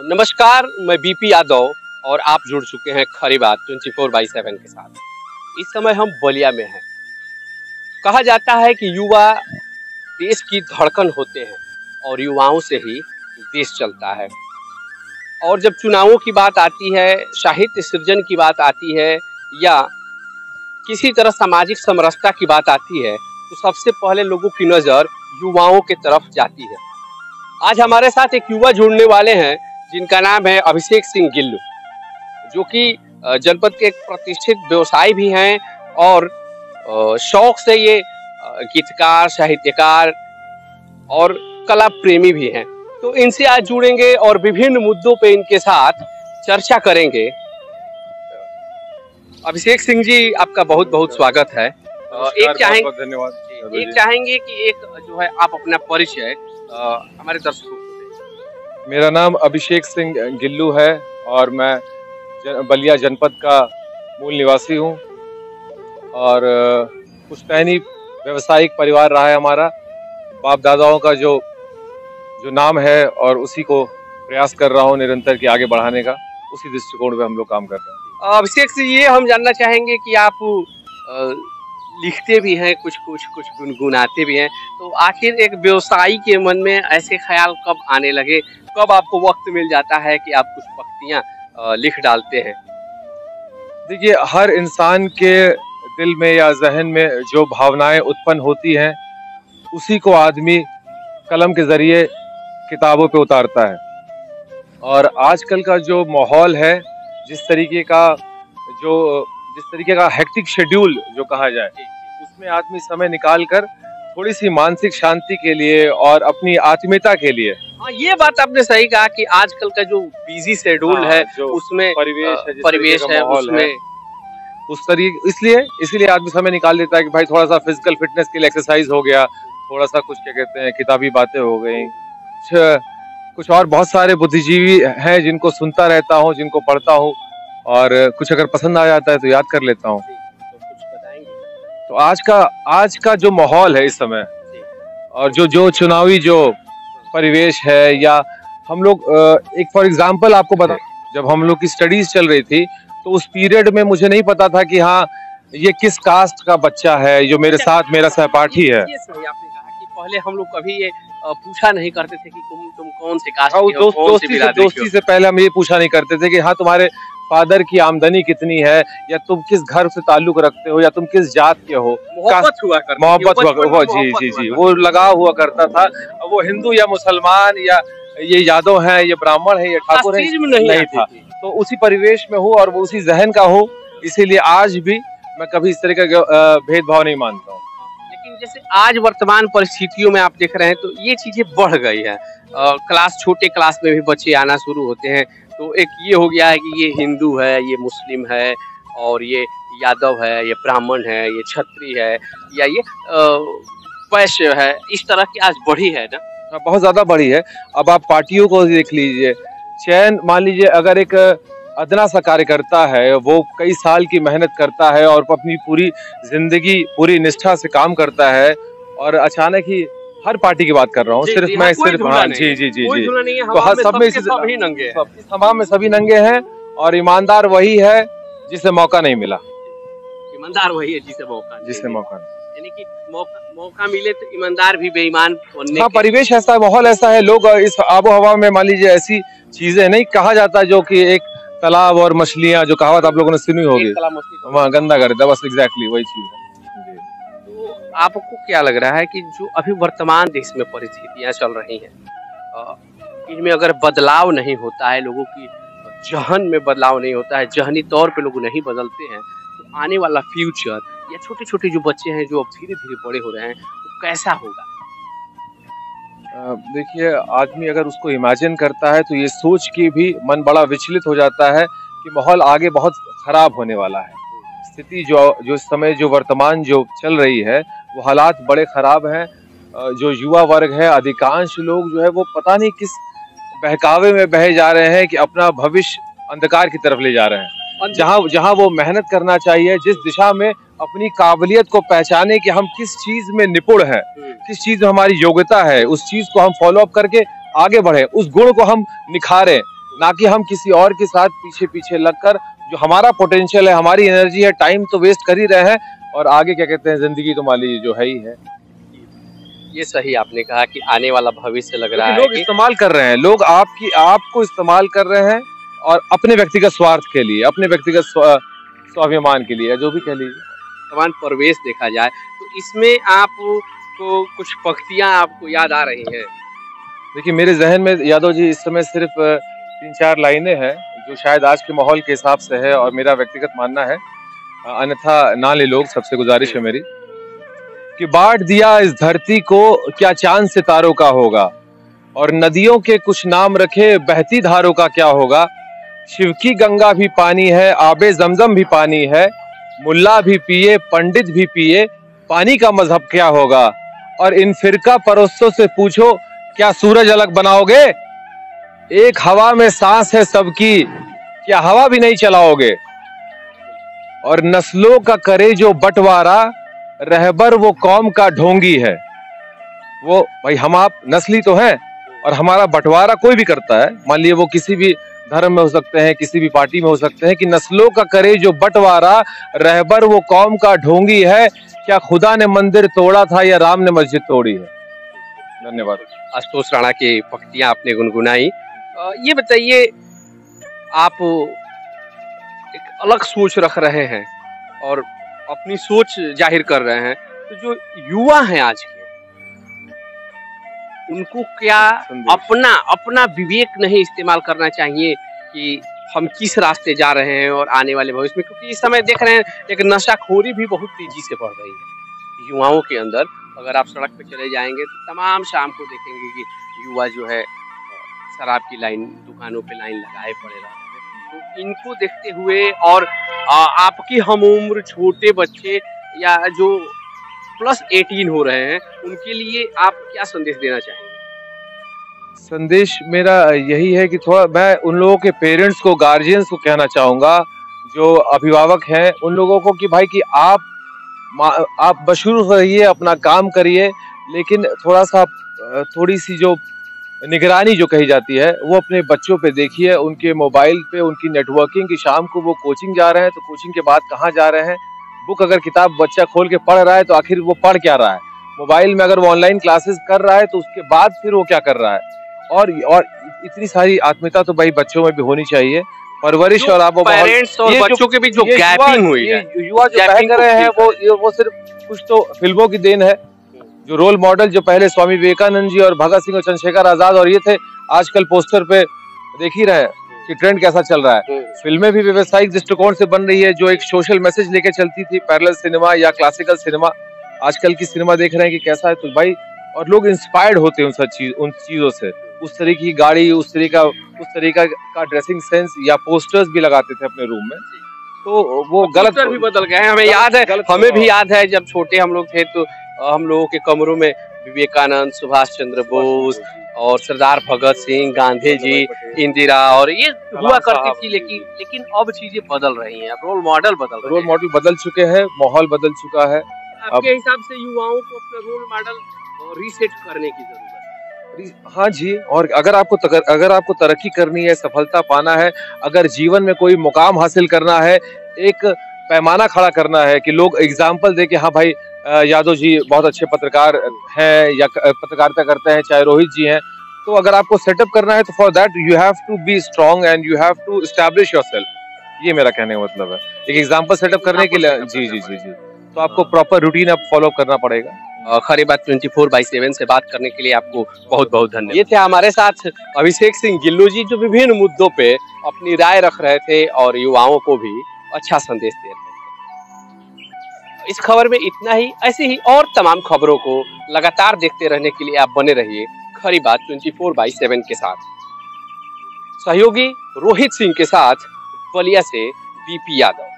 नमस्कार, मैं बीपी यादव और आप जुड़ चुके हैं खरी बात 24/7 के साथ। इस समय हम बलिया में हैं। कहा जाता है कि युवा देश की धड़कन होते हैं और युवाओं से ही देश चलता है। और जब चुनावों की बात आती है, साहित्य सृजन की बात आती है या किसी तरह सामाजिक समरसता की बात आती है, तो सबसे पहले लोगों की नजर युवाओं की तरफ जाती है। आज हमारे साथ एक युवा जुड़ने वाले हैं जिनका नाम है अभिषेक सिंह गिल्लू, जो कि जनपद के एक प्रतिष्ठित व्यवसायी भी हैं और शौक से ये गीतकार, साहित्यकार और कला प्रेमी भी हैं। तो इनसे आज जुड़ेंगे और विभिन्न मुद्दों पे इनके साथ चर्चा करेंगे। अभिषेक सिंह जी, आपका बहुत बहुत स्वागत है। धन्यवाद। एक चाहेंगे कि एक जो है आप अपना परिचय हमारे दर्शकों को दें। मेरा नाम अभिषेक सिंह गिल्लू है और मैं बलिया जनपद का मूल निवासी हूँ और पुश्तैनी व्यवसायिक परिवार रहा है हमारा। बाप दादाओं का जो नाम है और उसी को प्रयास कर रहा हूँ निरंतर कि आगे बढ़ाने का, उसी दृष्टिकोण पे हम लोग काम कर रहे हैं। अभिषेक से ये हम जानना चाहेंगे कि आप लिखते भी हैं, कुछ गुनगुनाते भी हैं, तो आखिर एक व्यवसायी के मन में ऐसे ख्याल कब आने लगे, कब आपको वक्त मिल जाता है कि आप कुछ पंक्तियां लिख डालते हैं? देखिए, हर इंसान के दिल में या जहन में जो भावनाएं उत्पन्न होती हैं, उसी को आदमी कलम के जरिए किताबों पे उतारता है। और आजकल का जो माहौल है, जिस तरीके का हेक्टिक शेड्यूल जो कहा जाए, उसमें आदमी समय निकाल कर थोड़ी सी मानसिक शांति के लिए और अपनी आत्मीयता के लिए। हाँ, ये बात आपने सही कहा कि आजकल का जो बिजी शेड्यूल है, उसमें परिवेश है उसमें उस तरीके इसलिए आदमी समय निकाल लेता है कि भाई थोड़ा सा फिजिकल फिटनेस के लिए एक्सरसाइज हो गया, थोड़ा सा कुछ क्या कहते हैं किताबी बातें हो गई, कुछ और बहुत सारे बुद्धिजीवी हैं जिनको सुनता रहता हूँ, जिनको पढ़ता हूँ और कुछ अगर पसंद आ जाता है तो याद कर लेता हूँ। तो आज का जो माहौल है इस समय और जो चुनावी जो परिवेश है, या हम लोग एक फॉर एग्जांपल आपको बता, जब हम लोग की स्टडीज चल रही थी तो उस पीरियड में मुझे नहीं पता था कि हाँ ये किस कास्ट का बच्चा है जो मेरे साथ मेरा सहपाठी है। ये सही आपने कहा कि पहले हम लोग कभी ये पूछा नहीं करते थे कि तुम कौन से कास्ट के हो, कौन सी बिरादरी के हो। दोस्ती से पहले हम ये पूछा नहीं करते थे कि हाँ तुम्हारे फादर की आमदनी कितनी है, या तुम किस घर से ताल्लुक रखते हो, या तुम किस जात के हो। मोहब्बत हुआ जी, वो लगाव हुआ करता था। वो हिंदू या मुसलमान या ये यादव है, ये ब्राह्मण है, ये ठाकुर है, नहीं था। तो उसी परिवेश में हूँ और वो उसी जहन का हूँ, इसीलिए आज भी मैं कभी इस तरह का भेदभाव नहीं मानता हूँ। लेकिन जैसे आज वर्तमान परिस्थितियों में आप देख रहे हैं तो ये चीजें बढ़ गई है। छोटे क्लास में भी बच्चे आना शुरू होते हैं, तो एक ये हो गया है कि ये हिंदू है, ये मुस्लिम है, और ये यादव है, ये ब्राह्मण है, ये क्षत्रिय है, या ये वैश्य है। इस तरह की आज बढ़ी है ना, बहुत ज्यादा बढ़ी है। अब आप पार्टियों को देख लीजिए, मान लीजिए अगर एक अदना सा कार्यकर्ता है, वो कई साल की मेहनत करता है और अपनी पूरी जिंदगी पूरी निष्ठा से काम करता है, और अचानक ही हर पार्टी की बात कर रहा हूँ, सिर्फ जी, मैं सिर्फ हाँ जी तो हर सब में सभी नंगे हैं और ईमानदार वही है जिसे मौका नहीं मिला। ईमानदार वही है जिसे मौका यानी कि मौका मिले तो ईमानदार भी बेईमान बनने। हाँ, परिवेश ऐसा है, माहौल ऐसा है, लोग इस आबो हवा में मान लीजिए ऐसी चीजें नहीं कहा जाता जो कि एक तालाब और मछलियां, जो कहावत आप लोगों ने सुनी होगी, वहाँ गंदा कर देता, बस एग्जैक्टली वही चीज है। तो आपको क्या लग रहा है कि जो अभी वर्तमान देश में परिस्थितियां चल रही हैं, इनमें अगर बदलाव नहीं होता है, लोगों की जहन में बदलाव नहीं होता है, जहनी तौर पे लोग नहीं बदलते हैं, तो आने वाला फ्यूचर या छोटे छोटे जो बच्चे हैं जो अब धीरे धीरे बड़े हो रहे हैं, तो कैसा होगा? देखिए, आदमी अगर उसको इमेजिन करता है तो ये सोच के भी मन बड़ा विचलित हो जाता है कि माहौल आगे बहुत खराब होने वाला है। स्थिति जो इस समय जो वर्तमान जो चल रही है, वो हालात बड़े खराब हैं। जो युवा वर्ग है, अधिकांश लोग जो है वो पता नहीं किस बहकावे में बहे जा रहे हैं कि अपना भविष्य अंधकार की तरफ ले जा रहे हैं। जहां वो मेहनत करना चाहिए, जिस दिशा में अपनी काबिलियत को पहचाने कि हम किस चीज में निपुण है, किस चीज में हमारी योग्यता है, उस चीज को हम फॉलो अप करके आगे बढ़े, उस गुण को हम निखारें, ना कि हम किसी और के साथ पीछे पीछे लगकर जो हमारा पोटेंशियल है, हमारी एनर्जी है, टाइम तो वेस्ट कर ही रहे हैं और आगे क्या कहते हैं जिंदगी तो मान लीजिए जो है ही है। ये सही आपने कहा कि आने वाला भविष्य लग रहा है लोग इस्तेमाल कर रहे हैं, लोग आपको इस्तेमाल कर रहे हैं और अपने व्यक्तिगत स्वार्थ के लिए, अपने व्यक्तिगत स्वाभिमान के लिए, जो भी कह लीजिए। वर्तमान परिवेश देखा जाए तो इसमें आपको कुछ पंक्तियां आपको याद आ रही हैं? देखिए मेरे जहन में यादव जी इस समय सिर्फ 3-4 लाइनें हैं जो शायद आज के माहौल के हिसाब से है और मेरा व्यक्तिगत मानना है, अन्यथा ना ले लोग, सबसे गुजारिश है मेरी कि बांट दिया इस धरती को क्या चांद सितारों का होगा, और नदियों के कुछ नाम रखे बहती धारों का क्या होगा। शिव की गंगा भी पानी है, आबे जमजम भी पानी है, मुल्ला भी पिए पंडित भी पिए, पानी का मजहब क्या होगा। और इन फिरका परस्तों से पूछो क्या सूरज अलग बनाओगे। एक हवा में सांस है सबकी, क्या हवा भी नहीं चलाओगे। और नस्लों का करे जो बंटवारा, रहबर वो कौम का ढोंगी है। वो भाई हम आप नस्ली तो हैं और हमारा बंटवारा कोई भी करता है, मान लीजिए वो किसी भी धर्म में हो सकते हैं, किसी भी पार्टी में हो सकते हैं, कि नस्लों का करे जो बंटवारा, रहबर वो कौम का ढोंगी है। क्या खुदा ने मंदिर तोड़ा था या राम ने मस्जिद तोड़ी है। धन्यवाद। आशुतोष राणा की पंक्तियां आपने गुनगुनाई। ये बताइए, आप एक अलग सोच रख रहे हैं और अपनी सोच जाहिर कर रहे हैं, तो जो युवा हैं आज के, उनको क्या अपना विवेक नहीं इस्तेमाल करना चाहिए कि हम किस रास्ते जा रहे हैं और आने वाले भविष्य में? क्योंकि इस समय देख रहे हैं एक नशाखोरी भी बहुत तेजी से बढ़ रही है युवाओं के अंदर। अगर आप सड़क पे चले जाएंगे तो तमाम शाम को देखेंगे कि युवा जो है शराब की लाइन, दुकानों पे लाइन लगाए पड़े रहते हैं। तो इनको देखते हुए और आपकी हम उम्र छोटे बच्चे या जो +18 हो रहे हैं, उनके लिए आप क्या संदेश देना चाहेंगे? संदेश मेरा यही है कि थोड़ा मैं उन लोगों के पेरेंट्स को, गार्जियंस को कहना चाहूंगा जो अभिभावक हैं, उन लोगों को कि भाई कि आप बशूर रहिए, अपना काम करिए, लेकिन थोड़ी सी जो निगरानी जो कही जाती है वो अपने बच्चों पे देखिए, उनके मोबाइल पे, उनकी नेटवर्किंग की। शाम को वो कोचिंग जा रहे हैं तो कोचिंग के बाद कहाँ जा रहे हैं, बुक अगर किताब बच्चा खोल के पढ़ रहा है तो आखिर वो पढ़ क्या रहा है, मोबाइल में अगर वो ऑनलाइन क्लासेस कर रहा है तो उसके बाद फिर वो क्या कर रहा है। और इतनी सारी आत्मीयता तो भाई बच्चों में भी होनी चाहिए, परवरिश और आप पेरेंट्स और बच्चों के बीच जो गैपिंग हुई है, युवा जो बहक रहे हैं वो सिर्फ कुछ तो फिल्मों की देन है। जो रोल मॉडल जो पहले स्वामी विवेकानंद जी और भगत सिंह और चंद्रशेखर आजाद और ये थे, आजकल पोस्टर पे देख ही रहे हैं कि ट्रेंड कैसा चल रहा है। फिल्में भी व्यवसायिक दृष्टिकोण से बन रही है, जो एक सोशल मैसेज लेके चलती थी, पैरेलल सिनेमा या क्लासिकल सिनेमा। आजकल की सिनेमा देख रहे हैं कि कैसा है, तो भाई और लोग इंस्पायर्ड होते हैं उन चीजों से। उस तरीके की गाड़ी, उस तरीका का ड्रेसिंग सेंस या पोस्टर्स भी लगाते थे अपने रूम में, तो वो गलत भी बदल गए हैं। हमें याद है, हमें भी याद है जब छोटे हम लोग थे तो हम लोगों के कमरों में विवेकानंद, सुभाष चंद्र बोस और सरदार भगत सिंह, गांधी जी, इंदिरा और ये हुआ करती थी। लेकिन अब चीजें बदल रही हैं, अब रोल मॉडल बदल चुके हैं, माहौल बदल चुका है। आपके हिसाब से युवाओं को अपने रोल मॉडल रीसेट करने की जरूरत है? हाँ जी, और अगर आपको तरक्की करनी है, सफलता पाना है, अगर जीवन में कोई मुकाम हासिल करना है, एक पैमाना खड़ा करना है कि लोग एग्जाम्पल दे कि हाँ भाई यादव जी बहुत अच्छे पत्रकार हैं या पत्रकारिता करते हैं, चाहे रोहित जी हैं, तो अगर आपको सेटअप करना है तो for that you have to be strong and you have to establish yourself. ये मेरा कहने का मतलब है। एक एग्जाम्पल सेटअप करने के लिए जी तो आपको प्रॉपर रूटीन अब फॉलो करना पड़ेगा। खरी बात 24/7 से बात करने के लिए आपको बहुत बहुत धन्यवाद। ये थे हमारे साथ अभिषेक सिंह गिल्लू जी, जो विभिन्न मुद्दों पे अपनी राय रख रहे थे और युवाओं को भी अच्छा संदेश दे रहे थे। इस खबर में इतना ही। ऐसी ही और तमाम खबरों को लगातार देखते रहने के लिए आप बने रहिए खरी बात 24/7 के साथ। सहयोगी रोहित सिंह के साथ बलिया से बीपी यादव।